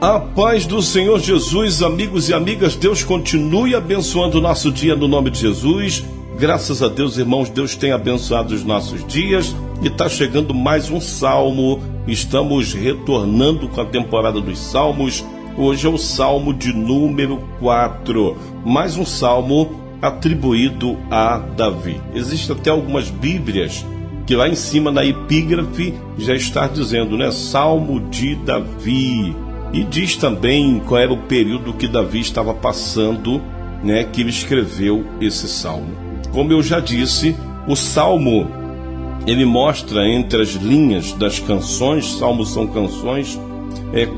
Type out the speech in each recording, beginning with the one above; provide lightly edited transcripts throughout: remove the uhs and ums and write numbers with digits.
A paz do Senhor Jesus, amigos e amigas, Deus continue abençoando o nosso dia no nome de Jesus. Graças a Deus, irmãos, Deus tem abençoado os nossos dias e está chegando mais um salmo. Estamos retornando com a temporada dos salmos. Hoje é o salmo de número 4, mais um salmo atribuído a Davi. Existem até algumas bíblias que lá em cima na epígrafe já está dizendo, né? Salmo de Davi. E diz também qual era o período que Davi estava passando, né, que ele escreveu esse salmo. Como eu já disse, o salmo, ele mostra entre as linhas das canções, salmos são canções,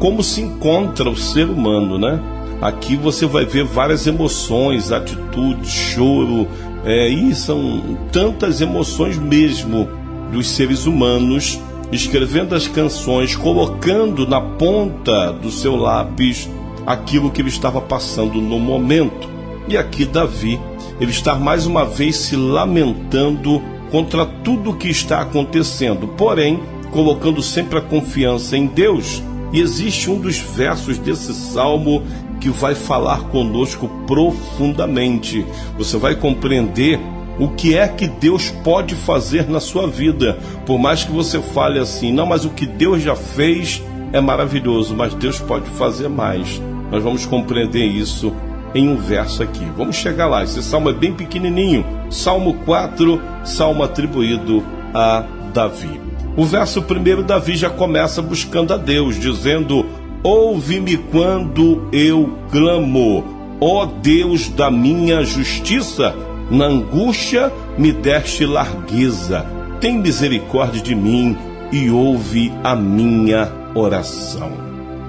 como se encontra o ser humano, né? Aqui você vai ver várias emoções, atitudes, choro, e são tantas emoções mesmo dos seres humanos, escrevendo as canções, colocando na ponta do seu lápis aquilo que ele estava passando no momento. E aqui Davi, ele está mais uma vez se lamentando contra tudo o que está acontecendo, porém, colocando sempre a confiança em Deus. E existe um dos versos desse salmo que vai falar conosco profundamente. Você vai compreender o que é que Deus pode fazer na sua vida. Por mais que você fale assim, não, mas o que Deus já fez é maravilhoso, mas Deus pode fazer mais. Nós vamos compreender isso em um verso aqui. Vamos chegar lá, esse salmo é bem pequenininho. Salmo 4, salmo atribuído a Davi. O verso primeiro, Davi já começa buscando a Deus, dizendo: ouve-me quando eu clamo, ó Deus da minha justiça, na angústia me deste largueza, tem misericórdia de mim e ouve a minha oração.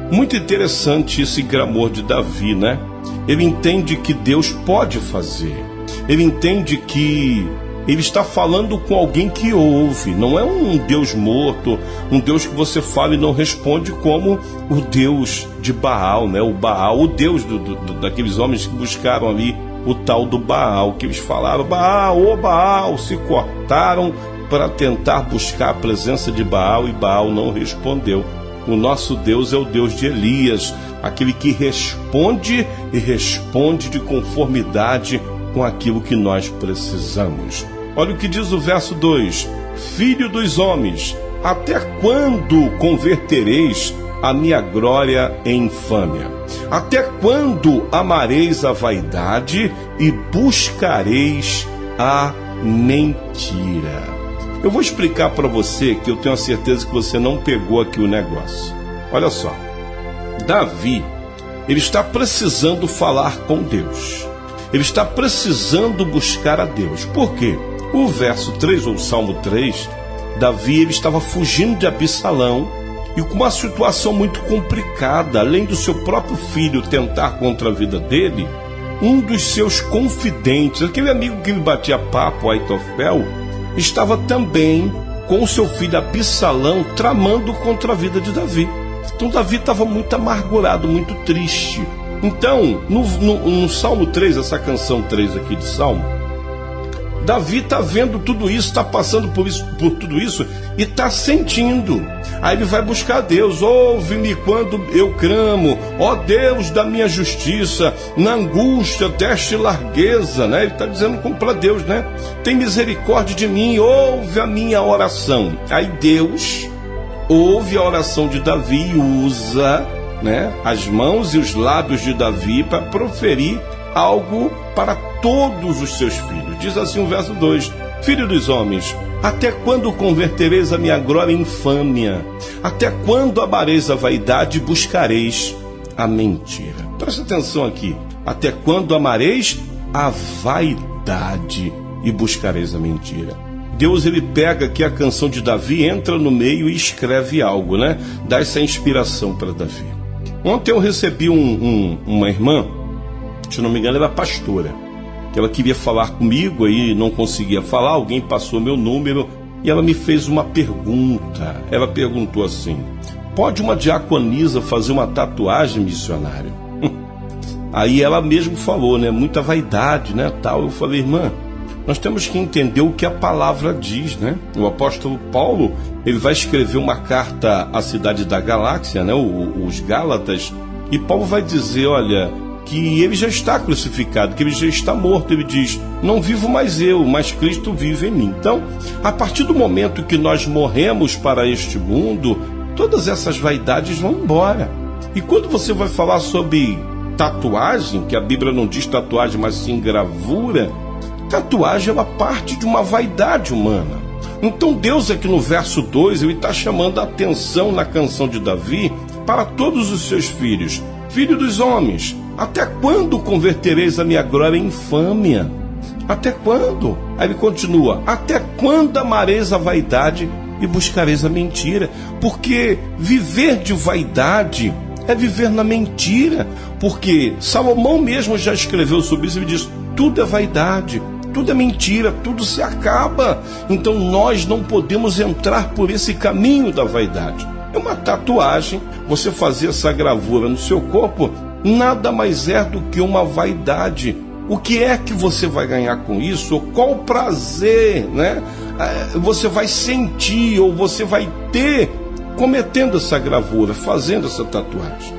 Muito interessante esse clamor de Davi, né? Ele entende que Deus pode fazer, ele entende que ele está falando com alguém que ouve, não é um Deus morto, um Deus que você fala e não responde, como o Deus de Baal, né? O Baal, o Deus daqueles homens que buscaram ali o tal do Baal, que eles falaram, Baal, ô Baal, se cortaram para tentar buscar a presença de Baal e Baal não respondeu. O nosso Deus é o Deus de Elias, aquele que responde e responde de conformidade com aquilo que nós precisamos. Olha o que diz o verso 2: Filho dos homens, até quando convertereis a minha glória em infâmia? Até quando amareis a vaidade e buscareis a mentira? Eu vou explicar para você, que eu tenho a certeza que você não pegou aqui o negócio. Olha só, Davi, ele está precisando falar com Deus. Ele está precisando buscar a Deus. Por quê? O verso 3, ou o Salmo 3, Davi, ele estava fugindo de Absalão e com uma situação muito complicada. Além do seu próprio filho tentar contra a vida dele, um dos seus confidentes, aquele amigo que me batia papo, Aitofel, estava também com o seu filho Absalão tramando contra a vida de Davi. Então Davi estava muito amargurado, muito triste. Então, no Salmo 3, essa canção 3 aqui de Salmo, Davi está vendo tudo isso, está passando por tudo isso e está sentindo. Aí ele vai buscar Deus. Ouve-me quando eu clamo, ó Deus da minha justiça, na angústia deste largueza, né? Ele está dizendo como para Deus, né? Tem misericórdia de mim, ouve a minha oração. Aí Deus ouve a oração de Davi e usa, né, as mãos e os lábios de Davi para proferir algo para todos os seus filhos. Diz assim o verso 2: Filho dos homens, até quando convertereis a minha glória em infâmia? Até quando amareis a vaidade e buscareis a mentira? Presta atenção aqui. Até quando amareis a vaidade e buscareis a mentira? Deus, ele pega aqui a canção de Davi, entra no meio e escreve algo, né? Dá essa inspiração para Davi. Ontem eu recebi uma irmã, se não me engano, ela é pastora, que ela queria falar comigo, aí não conseguia falar, alguém passou meu número e ela me fez uma pergunta. Ela perguntou assim: pode uma diaconisa fazer uma tatuagem, missionário? Aí ela mesmo falou, né? Muita vaidade, né? Tal. Eu falei: irmã, nós temos que entender o que a palavra diz, né? O apóstolo Paulo, ele vai escrever uma carta à cidade da Galáxia, né? Os Gálatas, E Paulo vai dizer, olha, que ele já está crucificado, que ele já está morto. Ele diz, não vivo mais eu, mas Cristo vive em mim. Então, a partir do momento que nós morremos para este mundo, todas essas vaidades vão embora. E quando você vai falar sobre tatuagem, que a Bíblia não diz tatuagem, mas sim gravura, tatuagem é uma parte de uma vaidade humana. Então Deus aqui no verso 2, ele está chamando a atenção na canção de Davi para todos os seus filhos. Filho dos homens, até quando convertereis a minha glória em infâmia? Até quando? Aí ele continua, até quando amareis a vaidade e buscareis a mentira? Porque viver de vaidade é viver na mentira, porque Salomão mesmo já escreveu sobre isso e diz, tudo é vaidade, tudo é mentira, tudo se acaba. Então nós não podemos entrar por esse caminho da vaidade. É uma tatuagem, você fazer essa gravura no seu corpo, nada mais é do que uma vaidade. O que é que você vai ganhar com isso? Qual prazer, né? Você vai sentir ou você vai ter cometendo essa gravura, fazendo essa tatuagem.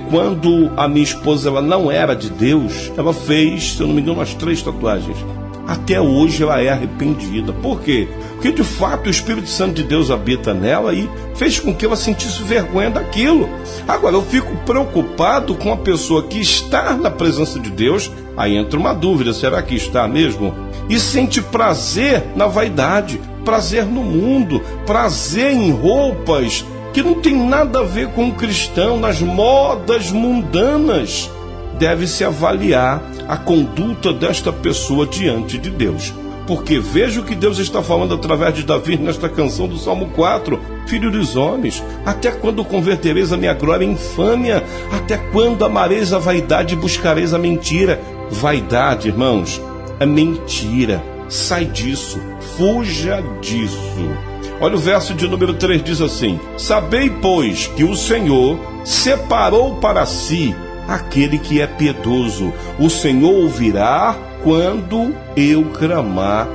Quando a minha esposa ela não era de Deus, ela fez, se eu não me engano, umas 3 tatuagens. Até hoje ela é arrependida. Por quê? Porque de fato o Espírito Santo de Deus habita nela e fez com que ela sentisse vergonha daquilo. Agora eu fico preocupado com a pessoa que está na presença de Deus. Aí entra uma dúvida, será que está mesmo? E sente prazer na vaidade, prazer no mundo, prazer em roupas que não tem nada a ver com o cristão, nas modas mundanas. Deve-se avaliar a conduta desta pessoa diante de Deus. Porque veja o que Deus está falando através de Davi nesta canção do Salmo 4. Filho dos homens, até quando convertereis a minha glória em infâmia? Até quando amareis a vaidade e buscareis a mentira? Vaidade, irmãos, é mentira. Sai disso, fuja disso. Olha o verso de número 3, diz assim, sabei, pois, que o Senhor separou para si aquele que é piedoso. O Senhor ouvirá quando eu clamar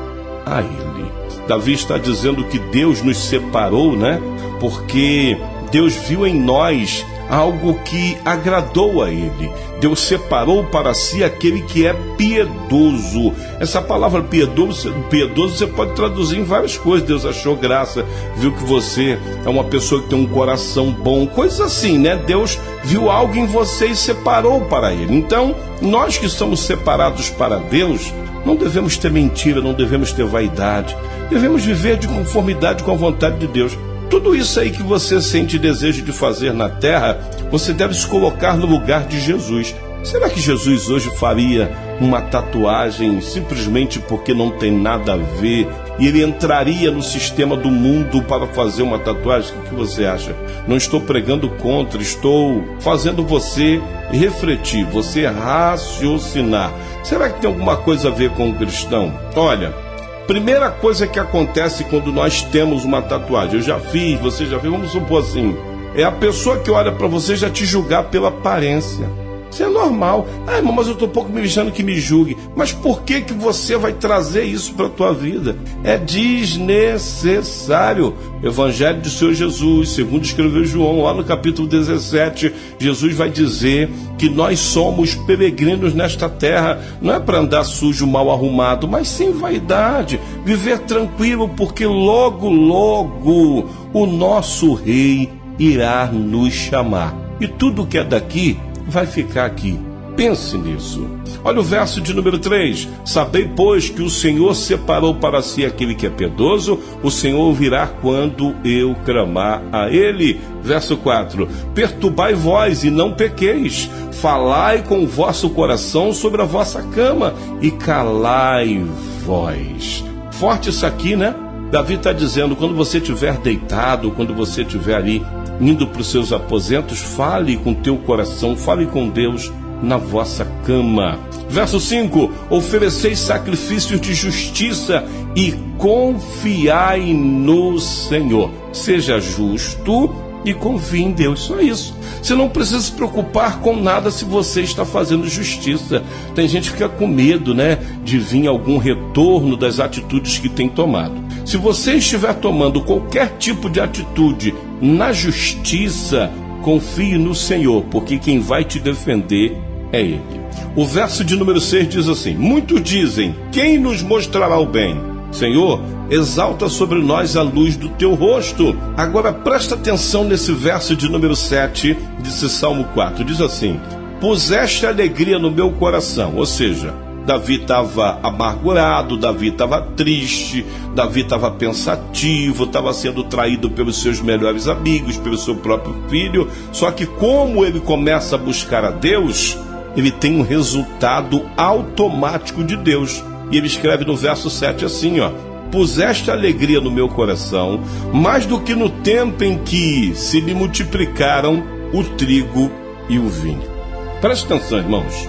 a Ele. Davi está dizendo que Deus nos separou, né? Porque Deus viu em nós algo que agradou a Ele. Deus separou para si aquele que é piedoso. Essa palavra piedoso você pode traduzir em várias coisas. Deus achou graça, viu que você é uma pessoa que tem um coração bom, coisas assim, né? Deus viu algo em você e separou para Ele. Então, nós que somos separados para Deus, não devemos ter mentira, não devemos ter vaidade. Devemos viver de conformidade com a vontade de Deus. Tudo isso aí que você sente desejo de fazer na terra, você deve se colocar no lugar de Jesus. Será que Jesus hoje faria uma tatuagem simplesmente porque não tem nada a ver? E ele entraria no sistema do mundo para fazer uma tatuagem? O que você acha? Não estou pregando contra, estou fazendo você refletir, você raciocinar. Será que tem alguma coisa a ver com o cristão? Olha, primeira coisa que acontece quando nós temos uma tatuagem, eu já fiz, você já fez, vamos supor assim, é a pessoa que olha para você já te julgar pela aparência. Isso é normal. Ah, irmão, mas eu estou pouco me deixando que me julgue. Mas por que você vai trazer isso para a tua vida? É desnecessário. Evangelho do Senhor Jesus, segundo escreveu João, lá no capítulo 17, Jesus vai dizer que nós somos peregrinos nesta terra. Não é para andar sujo, mal arrumado, mas sem vaidade. Viver tranquilo, porque logo, logo o nosso Rei irá nos chamar. E tudo que é daqui vai ficar aqui. Pense nisso. Olha o verso de número 3. Sabei, pois, que o Senhor separou para si aquele que é piedoso, o Senhor ouvirá quando eu clamar a Ele. Verso 4. Perturbai vós e não pequeis, falai com o vosso coração sobre a vossa cama e calai vós. Forte isso aqui, né? Davi está dizendo, quando você estiver deitado, quando você estiver ali indo para os seus aposentos, fale com teu coração, fale com Deus na vossa cama. Verso 5, ofereceis sacrifícios de justiça e confiai no Senhor. Seja justo e confie em Deus, só isso. Você não precisa se preocupar com nada se você está fazendo justiça. Tem gente que fica com medo, né, de vir algum retorno das atitudes que tem tomado. Se você estiver tomando qualquer tipo de atitude na justiça, confie no Senhor, porque quem vai te defender é Ele. O verso de número 6 diz assim: muitos dizem, quem nos mostrará o bem? Senhor, exalta sobre nós a luz do teu rosto. Agora presta atenção nesse verso de número 7 desse Salmo 4. Diz assim: puseste alegria no meu coração. Ou seja, Davi estava amargurado, Davi estava triste, Davi estava pensativo, estava sendo traído pelos seus melhores amigos, pelo seu próprio filho. Só que como ele começa a buscar a Deus, ele tem um resultado automático de Deus. E ele escreve no verso 7 assim, ó: puseste alegria no meu coração, mais do que no tempo em que se lhe multiplicaram o trigo e o vinho. Preste atenção, irmãos.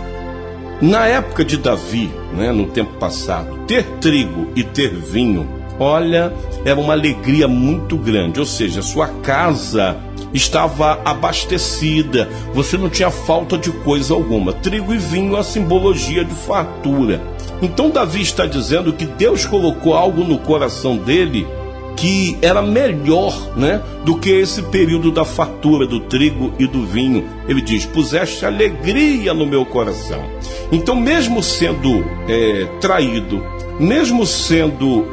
Na época de Davi, no tempo passado, ter trigo e ter vinho, olha, era uma alegria muito grande. Ou seja, sua casa estava abastecida, você não tinha falta de coisa alguma. Trigo e vinho é a simbologia de fartura. Então Davi está dizendo que Deus colocou algo no coração dele que era melhor, do que esse período da fartura do trigo e do vinho. Ele diz: puseste alegria no meu coração. Então, mesmo sendo traído, mesmo sendo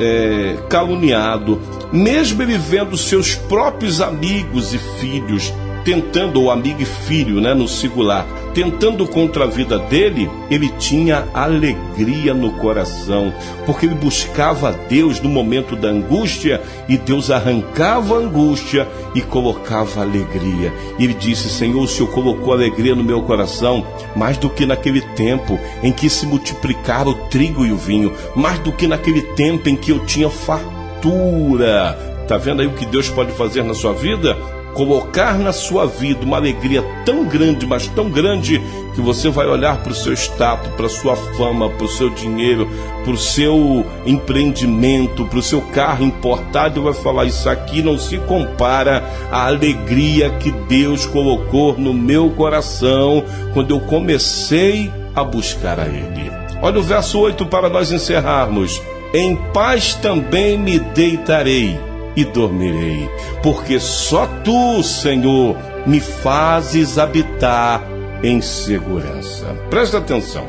caluniado, mesmo ele vendo seus próprios amigos e filhos tentando, ou amigo e filho, no singular, tentando contra a vida dele, ele tinha alegria no coração, porque ele buscava a Deus no momento da angústia, e Deus arrancava a angústia e colocava alegria. E ele disse: Senhor, o Senhor colocou alegria no meu coração, mais do que naquele tempo em que se multiplicaram o trigo e o vinho, mais do que naquele tempo em que eu tinha fartura. Tá vendo aí o que Deus pode fazer na sua vida? Colocar na sua vida uma alegria tão grande, mas tão grande, que você vai olhar para o seu status, para a sua fama, para o seu dinheiro, para o seu empreendimento, para o seu carro importado, e vai falar: isso aqui não se compara à alegria que Deus colocou no meu coração quando eu comecei a buscar a Ele. Olha o verso 8 para nós encerrarmos: em paz também me deitarei e dormirei, porque só tu, Senhor, me fazes habitar em segurança. Presta atenção.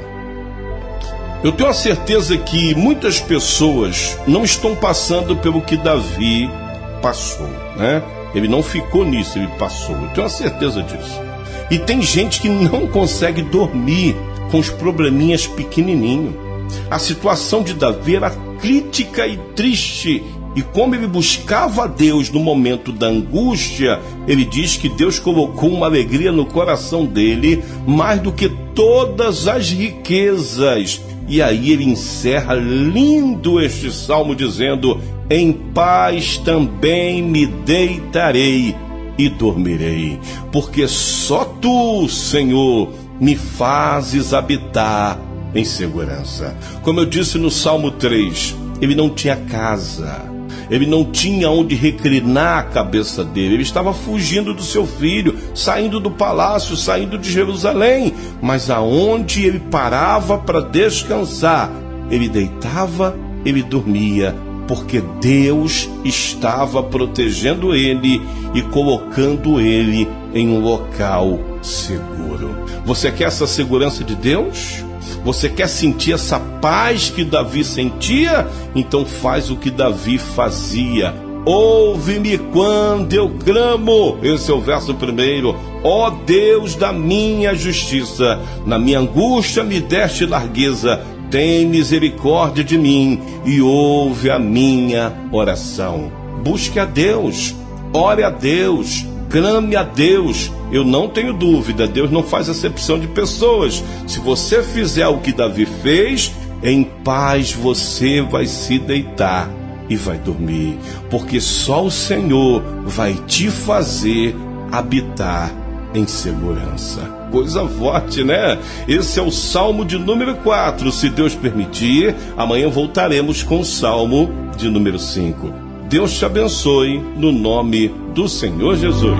Eu tenho a certeza que muitas pessoas não estão passando pelo que Davi passou, Ele não ficou nisso, ele passou. Eu tenho a certeza disso. E tem gente que não consegue dormir com os probleminhas pequenininhos. A situação de Davi era crítica e triste. E como ele buscava a Deus no momento da angústia, ele diz que Deus colocou uma alegria no coração dele, mais do que todas as riquezas. E aí ele encerra lindo este salmo dizendo: em paz também me deitarei e dormirei, porque só tu, Senhor, me fazes habitar em segurança. Como eu disse no Salmo 3, ele não tinha casa. Ele não tinha onde reclinar a cabeça dele. Ele estava fugindo do seu filho, saindo do palácio, saindo de Jerusalém. Mas aonde ele parava para descansar, ele deitava, ele dormia, porque Deus estava protegendo ele e colocando ele em um local seguro. Você quer essa segurança de Deus? Você quer sentir essa paz que Davi sentia? Então faz o que Davi fazia. Ouve-me quando eu clamo. Esse é o verso 1. Ó Deus da minha justiça, na minha angústia me deste largueza. Tem misericórdia de mim e ouve a minha oração. Busque a Deus, ore a Deus, clame a Deus. Eu não tenho dúvida, Deus não faz acepção de pessoas. Se você fizer o que Davi fez, em paz você vai se deitar e vai dormir, porque só o Senhor vai te fazer habitar em segurança. Coisa forte, né? Esse é o Salmo de número 4. Se Deus permitir, amanhã voltaremos com o Salmo de número 5. Deus te abençoe, no nome do Senhor Jesus.